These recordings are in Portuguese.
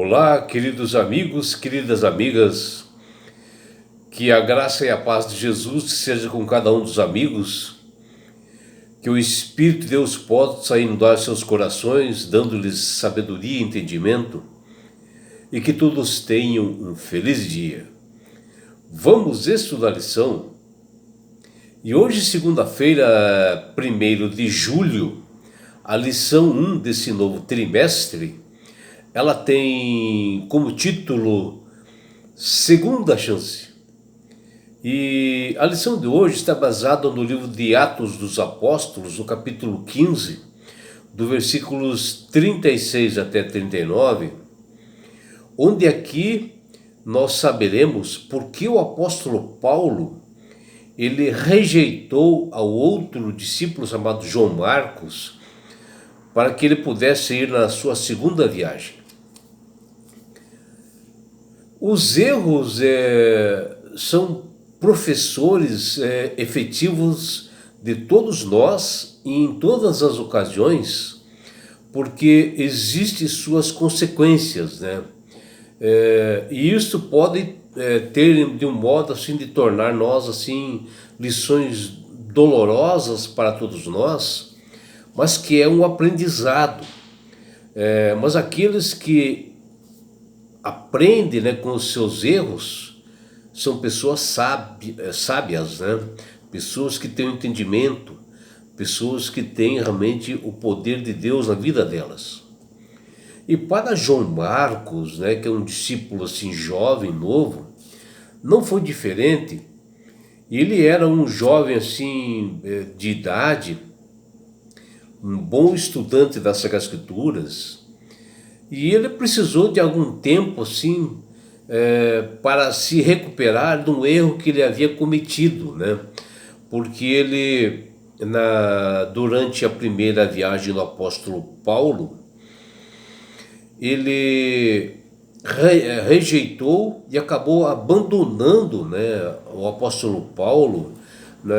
Olá, queridos amigos, queridas amigas, que a graça e a paz de Jesus seja com cada um dos amigos, que o Espírito de Deus possa inundar seus corações, dando-lhes sabedoria e entendimento, e que todos tenham um feliz dia. Vamos estudar a lição, e hoje, segunda-feira, 1º de julho, a lição 1 desse novo trimestre, ela tem como título Segunda Chance. E a lição de hoje está baseada no livro de Atos dos Apóstolos, no capítulo 15, do versículos 36 até 39, onde aqui nós saberemos por que o apóstolo Paulo ele rejeitou ao outro discípulo chamado João Marcos para que ele pudesse ir na sua segunda viagem. Os erros são professores efetivos de todos nós e em todas as ocasiões, porque existem suas consequências, né? E isso pode ter de um modo assim de tornar nós assim lições dolorosas para todos nós, mas que é um aprendizado. Mas aqueles que aprendem, né, com os seus erros são pessoas sábias, né? Pessoas que têm um entendimento, pessoas que têm realmente o poder de Deus na vida delas. E para João Marcos, né, que é um discípulo assim jovem, novo, não foi diferente. Ele era um jovem assim de idade, um bom estudante das Sagradas Escrituras, e ele precisou de algum tempo assim para se recuperar de um erro que ele havia cometido, né? Porque ele, durante a primeira viagem do apóstolo Paulo, ele rejeitou e acabou abandonando, né, o apóstolo Paulo, né,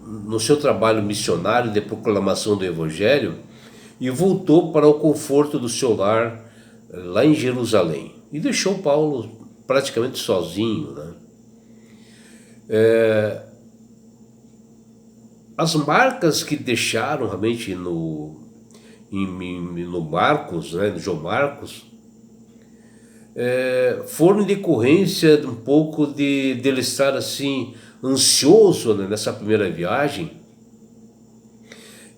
no seu trabalho missionário de proclamação do Evangelho, e voltou para o conforto do seu lar lá em Jerusalém. E deixou Paulo praticamente sozinho, né? As marcas que deixaram realmente no Marcos, né, no João Marcos, foram em decorrência de um pouco de ele estar assim ansioso, né, nessa primeira viagem,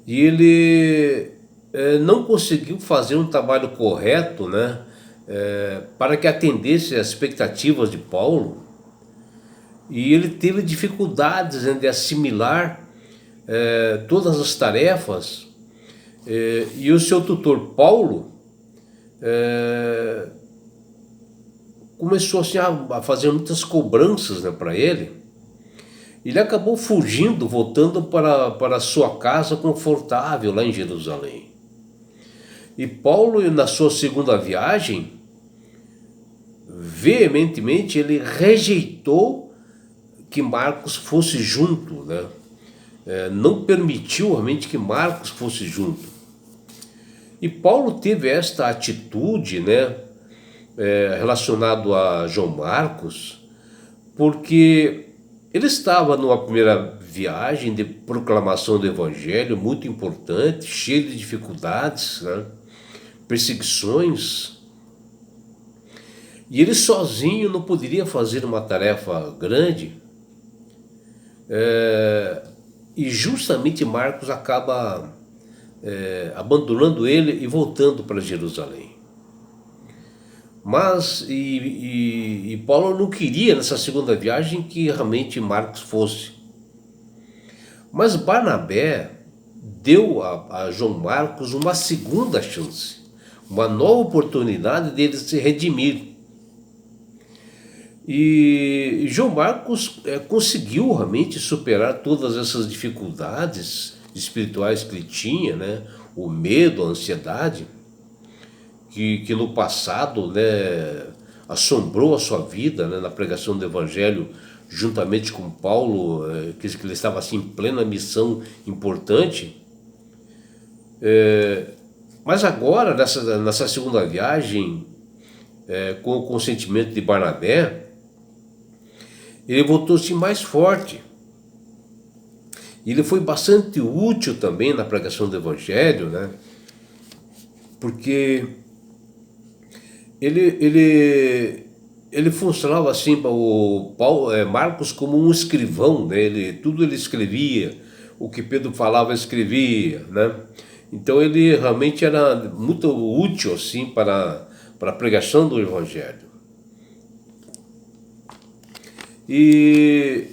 e ele não conseguiu fazer um trabalho correto, né, para que atendesse às expectativas de Paulo, e ele teve dificuldades, né, de assimilar todas as tarefas, e o seu tutor Paulo começou assim a fazer muitas cobranças, né, para ele. Ele acabou fugindo, voltando para a sua casa confortável lá em Jerusalém. E Paulo, na sua segunda viagem, veementemente ele rejeitou que Marcos fosse junto, né? Não permitiu realmente que Marcos fosse junto. E Paulo teve esta atitude, né, relacionado a João Marcos, porque ele estava numa primeira viagem de proclamação do Evangelho muito importante, cheio de dificuldades, né, perseguições, e ele sozinho não poderia fazer uma tarefa grande, e justamente Marcos acaba abandonando ele e voltando para Jerusalém. Mas Paulo não queria nessa segunda viagem que realmente Marcos fosse. Mas Barnabé deu a João Marcos uma segunda chance, uma nova oportunidade dele se redimir. E João Marcos conseguiu realmente superar todas essas dificuldades espirituais que ele tinha, né? O medo, a ansiedade, que no passado, né, assombrou a sua vida, né, na pregação do Evangelho, juntamente com Paulo, que ele estava assim em plena missão importante. Mas agora, nessa segunda viagem, com o consentimento de Barnabé, ele voltou-se mais forte. Ele foi bastante útil também na pregação do Evangelho, né? Porque ele funcionava assim para o Marcos como um escrivão, né? Tudo ele escrevia, o que Pedro falava escrevia, né? Então ele realmente era muito útil assim para a pregação do Evangelho. E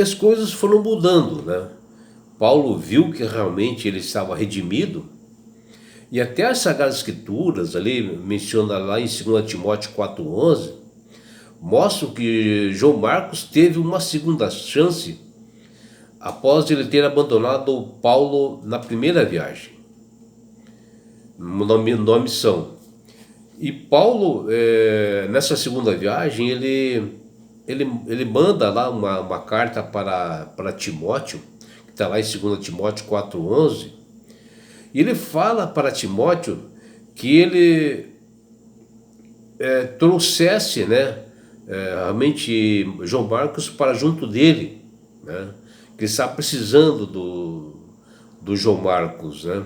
as coisas foram mudando, né? Paulo viu que realmente ele estava redimido, e até as Sagradas Escrituras, ali menciona lá em 2 Timóteo 4,11, mostram que João Marcos teve uma segunda chance após ele ter abandonado Paulo na primeira viagem, na missão. E Paulo, nessa segunda viagem, ele manda lá uma carta para Timóteo, que está lá em 2 Timóteo 4,11, e ele fala para Timóteo que ele trouxesse, né, realmente João Marcos para junto dele, né, que ele está precisando do João Marcos, né,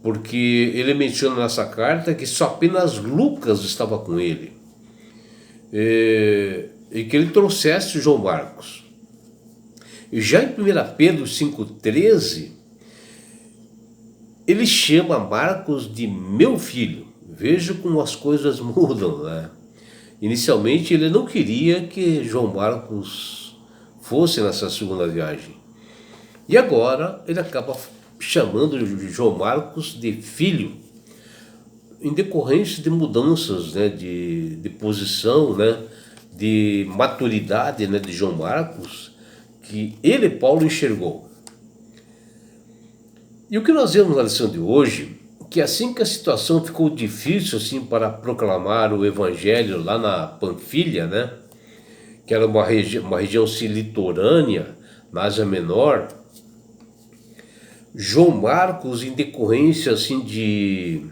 porque ele menciona nessa carta que só apenas Lucas estava com ele, e que ele trouxesse o João Marcos. E já em 1 Pedro 5,13, ele chama Marcos de meu filho. Veja como as coisas mudam, né? Inicialmente ele não queria que João Marcos fosse nessa segunda viagem. E agora ele acaba chamando João Marcos de filho, em decorrência de mudanças, né, de posição, né, de maturidade, né, de João Marcos, que ele, Paulo, enxergou. E o que nós vemos na lição de hoje, que assim que a situação ficou difícil assim para proclamar o Evangelho lá na Panfilha, né, que era uma região litorânea, na Ásia Menor, João Marcos, em decorrência assim de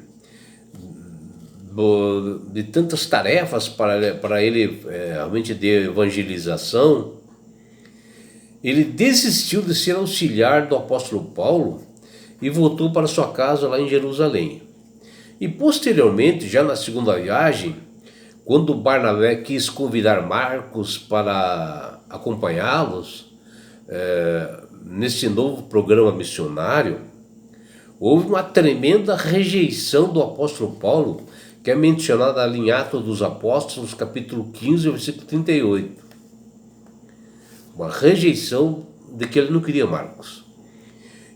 tantas tarefas para ele realmente de evangelização, ele desistiu de ser auxiliar do apóstolo Paulo e voltou para sua casa lá em Jerusalém. E posteriormente, já na segunda viagem, quando Barnabé quis convidar Marcos para acompanhá-los nesse novo programa missionário, houve uma tremenda rejeição do apóstolo Paulo, que é mencionada ali em Atos dos Apóstolos, capítulo 15, versículo 38. Uma rejeição de que ele não queria Marcos.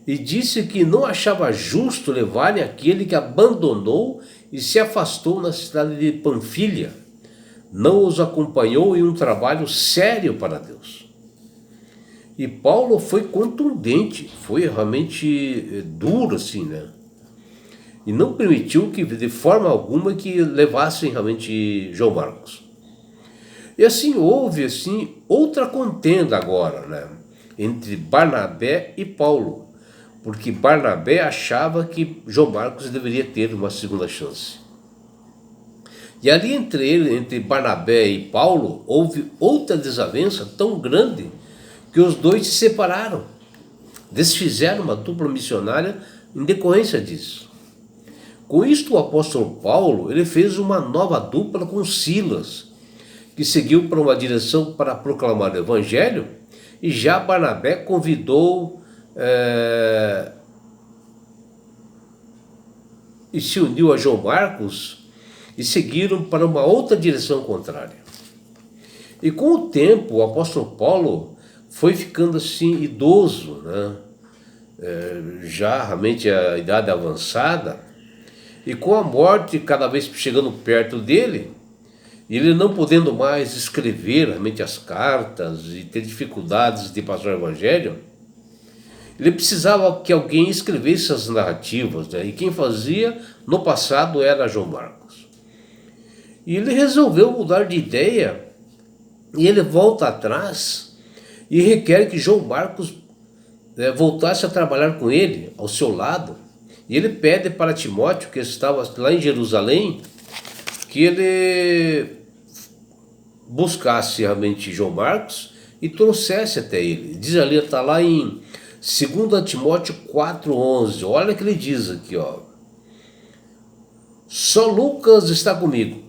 E disse que não achava justo levarem aquele que abandonou e se afastou na cidade de Panfilha. Não os acompanhou em um trabalho sério para Deus. E Paulo foi contundente, foi realmente duro assim, né? E não permitiu que de forma alguma que levassem realmente João Marcos. E assim houve assim outra contenda agora, né, entre Barnabé e Paulo, porque Barnabé achava que João Marcos deveria ter uma segunda chance. E ali entre Barnabé e Paulo houve outra desavença tão grande que os dois se separaram, desfizeram uma dupla missionária em decorrência disso. Com isto, o apóstolo Paulo ele fez uma nova dupla com Silas, que seguiu para uma direção para proclamar o Evangelho, e já Barnabé convidou e se uniu a João Marcos e seguiram para uma outra direção contrária. E com o tempo, o apóstolo Paulo foi ficando assim idoso, né? Já realmente a idade avançada, e com a morte cada vez chegando perto dele, ele não podendo mais escrever realmente as cartas e ter dificuldades de passar o Evangelho, ele precisava que alguém escrevesse as narrativas, né? E quem fazia no passado era João Marcos. E ele resolveu mudar de ideia, e ele volta atrás e requer que João Marcos voltasse a trabalhar com ele, ao seu lado. E ele pede para Timóteo, que estava lá em Jerusalém, que ele buscasse realmente João Marcos e trouxesse até ele. Diz ali, está lá em 2 Timóteo 4,11. Olha o que ele diz aqui, ó. Só Lucas está comigo.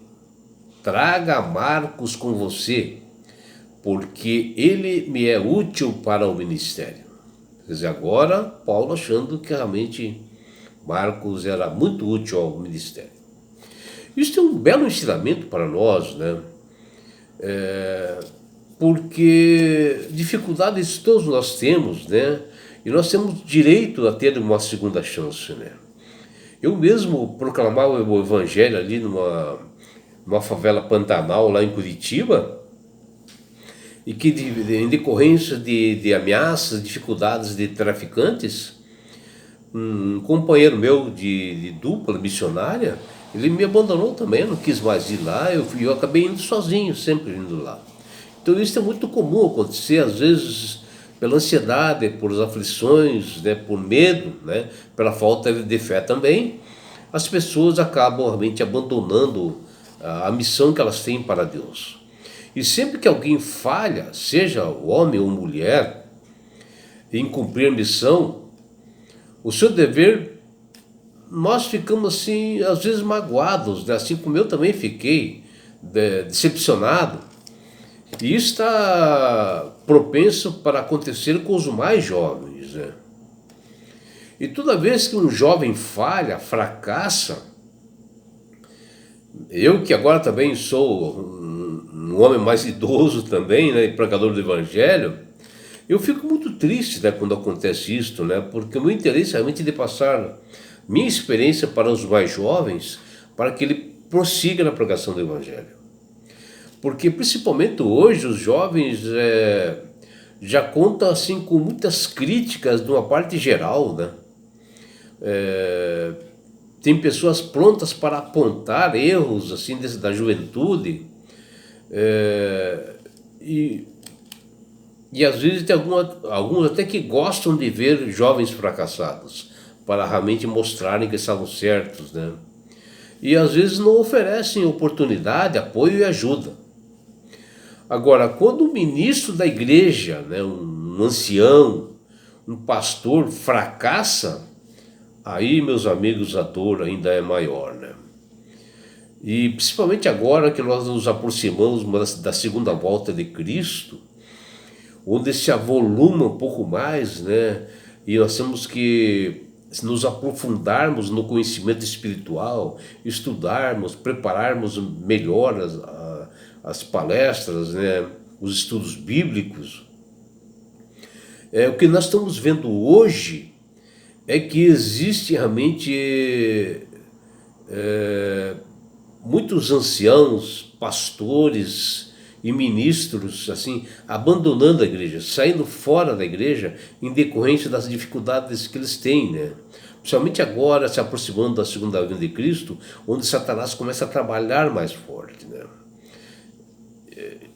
Traga Marcos com você, porque ele me é útil para o ministério. Quer dizer, agora Paulo achando que realmente Marcos era muito útil ao ministério. Isso é um belo ensinamento para nós, né? Porque dificuldades todos nós temos, né? E nós temos direito a ter uma segunda chance, né? Eu mesmo proclamava o evangelho ali numa favela Pantanal lá em Curitiba, e que em decorrência de ameaças, dificuldades de traficantes, um companheiro meu de dupla missionária, ele me abandonou também, eu não quis mais ir lá, eu acabei indo sozinho, sempre indo lá. Então isso é muito comum acontecer, às vezes pela ansiedade, por aflições, né, por medo, né, pela falta de fé também, as pessoas acabam realmente abandonando a missão que elas têm para Deus. E sempre que alguém falha, seja homem ou mulher, em cumprir a missão, o seu dever, nós ficamos assim, às vezes magoados, né? Assim como eu também fiquei decepcionado. E isso está propenso para acontecer com os mais jovens, né? E toda vez que um jovem falha, fracassa, eu que agora também sou um homem mais idoso também, né, e pregador do evangelho, eu fico muito triste, né, quando acontece isso, né, porque o meu interesse é realmente de passar minha experiência para os mais jovens, para que ele prossiga na pregação do evangelho. Porque principalmente hoje os jovens já contam assim com muitas críticas de uma parte geral, né? Tem pessoas prontas para apontar erros assim da juventude, e às vezes tem alguns até que gostam de ver jovens fracassados para realmente mostrarem que estavam certos, né? E às vezes não oferecem oportunidade, apoio e ajuda. Agora, quando um ministro da igreja, né, um ancião, um pastor fracassa, aí, meus amigos, a dor ainda é maior, né? E principalmente agora que nós nos aproximamos da segunda volta de Cristo, onde se avoluma um pouco mais, né? E nós temos que nos aprofundarmos no conhecimento espiritual, estudarmos, prepararmos melhor as palestras, né? Os estudos bíblicos. O que nós estamos vendo hoje é que existe realmente muitos anciãos, pastores e ministros assim abandonando a igreja, saindo fora da igreja em decorrência das dificuldades que eles têm, né? Principalmente agora, se aproximando da segunda vinda de Cristo, onde Satanás começa a trabalhar mais forte, né?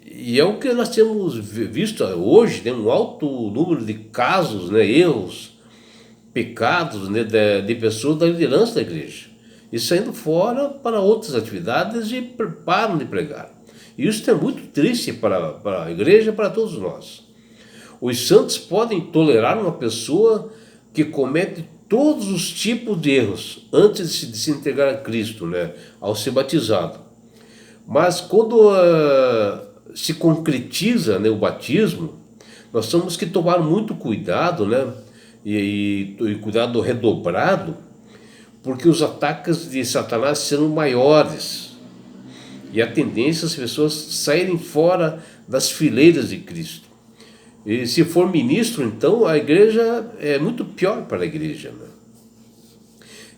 E é o que nós temos visto hoje, né? Um alto número de casos, né? Erros, pecados, né? de pessoas da liderança da igreja, e saindo fora para outras atividades e param de pregar. E isso é muito triste para a igreja e para todos nós. Os santos podem tolerar uma pessoa que comete todos os tipos de erros antes de se entregar a Cristo, né, ao ser batizado. Mas quando se concretiza, né, o batismo, nós temos que tomar muito cuidado, né, e cuidado redobrado, porque os ataques de Satanás serão maiores e a tendência é as pessoas saírem fora das fileiras de Cristo. E se for ministro, então a igreja é muito pior para a igreja, né?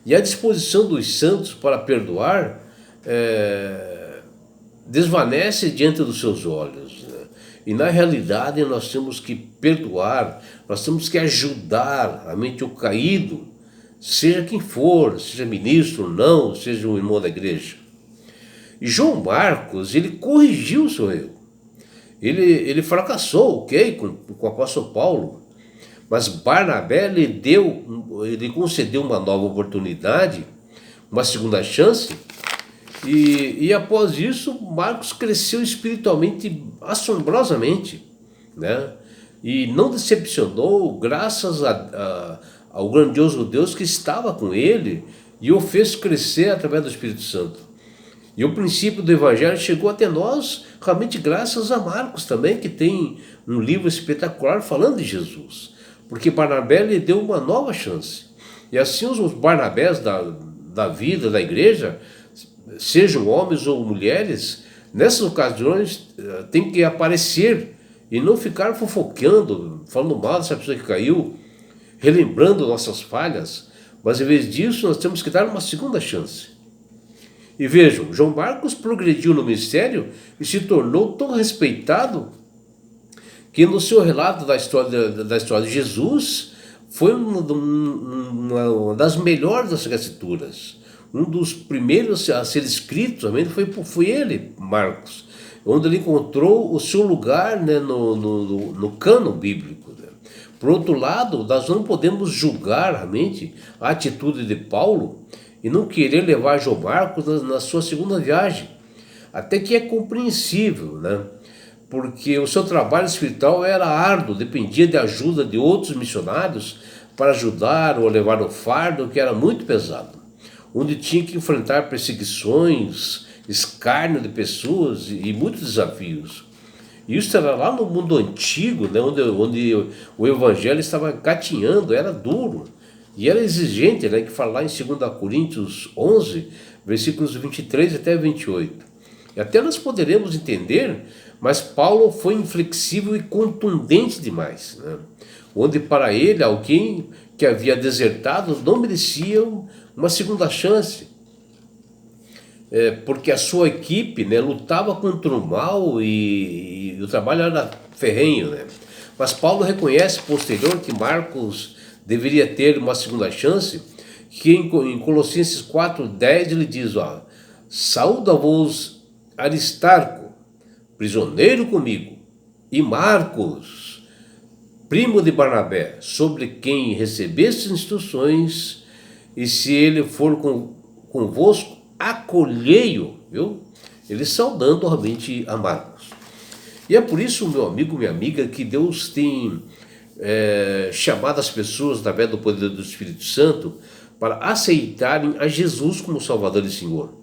E a disposição dos santos para perdoar desvanece diante dos seus olhos, né? E na realidade nós temos que perdoar, nós temos que ajudar realmente o caído, seja quem for, seja ministro ou não, seja um irmão da igreja. E João Marcos, ele corrigiu o seu erro. Ele fracassou, ok, com o apóstolo Paulo, mas Barnabé ele concedeu uma nova oportunidade, uma segunda chance, E após isso, Marcos cresceu espiritualmente assombrosamente, né? E não decepcionou, graças ao grandioso Deus que estava com ele e o fez crescer através do Espírito Santo. E o princípio do Evangelho chegou até nós realmente graças a Marcos também, que tem um livro espetacular falando de Jesus. Porque Barnabé lhe deu uma nova chance. E assim os Barnabés da vida, da igreja, sejam homens ou mulheres, nessas ocasiões tem que aparecer e não ficar fofocando, falando mal dessa pessoa que caiu, relembrando nossas falhas, mas em vez disso nós temos que dar uma segunda chance. E vejam, João Marcos progrediu no ministério e se tornou tão respeitado que no seu relato da história de Jesus foi uma das melhores das escrituras. Um dos primeiros a ser escrito também foi ele, Marcos, onde ele encontrou o seu lugar, né, no cânon bíblico. Né? Por outro lado, nós não podemos julgar realmente a atitude de Paulo e não querer levar João Marcos na sua segunda viagem. Até que é compreensível, né? Porque o seu trabalho espiritual era árduo, dependia de ajuda de outros missionários para ajudar ou levar o fardo, que era muito pesado, onde tinha que enfrentar perseguições, escárnio de pessoas e muitos desafios. Isso era lá no mundo antigo, né, onde o evangelho estava gatinhando, era duro e era exigente, né, que fala lá em 2 Coríntios 11, versículos 23 até 28. E até nós poderemos entender, mas Paulo foi inflexível e contundente demais, né? Onde para ele alguém que havia desertado não merecia uma segunda chance, porque a sua equipe, né, lutava contra o mal e o trabalho era ferrenho, né? Mas Paulo reconhece posterior que Marcos deveria ter uma segunda chance, que em Colossenses 4:10 ele diz, ó, saúda-vos Aristarco, prisioneiro comigo, e Marcos, primo de Barnabé, sobre quem recebeste instruções, e se ele for convosco, acolhei-o, viu? Ele saudando realmente a Marcos. E é por isso, meu amigo, minha amiga, que Deus tem chamado as pessoas, através do poder do Espírito Santo, para aceitarem a Jesus como Salvador e Senhor.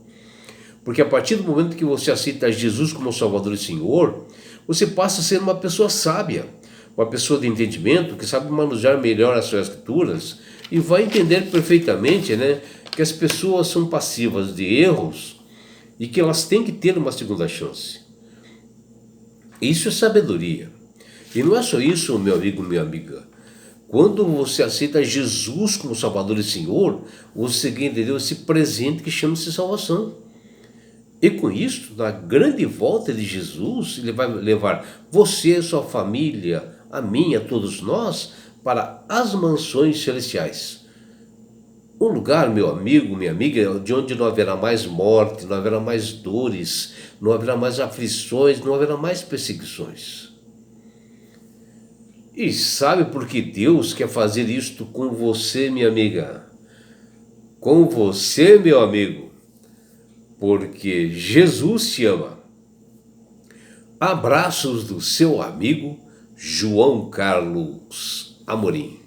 Porque a partir do momento que você aceita Jesus como Salvador e Senhor, você passa a ser uma pessoa sábia, uma pessoa de entendimento, que sabe manusear melhor as suas escrituras e vai entender perfeitamente, né, que as pessoas são passivas de erros e que elas têm que ter uma segunda chance. Isso é sabedoria. E não é só isso, meu amigo, minha amiga. Quando você aceita Jesus como Salvador e Senhor, você entendeu esse presente que chama-se salvação. E com isso, na grande volta de Jesus, ele vai levar você, sua família, a mim, a todos nós, para as mansões celestiais. Um lugar, meu amigo, minha amiga, de onde não haverá mais morte, não haverá mais dores, não haverá mais aflições, não haverá mais perseguições. E sabe por que Deus quer fazer isto com você, minha amiga? Com você, meu amigo? Porque Jesus te ama. Abraços do seu amigo João Carlos Amorim.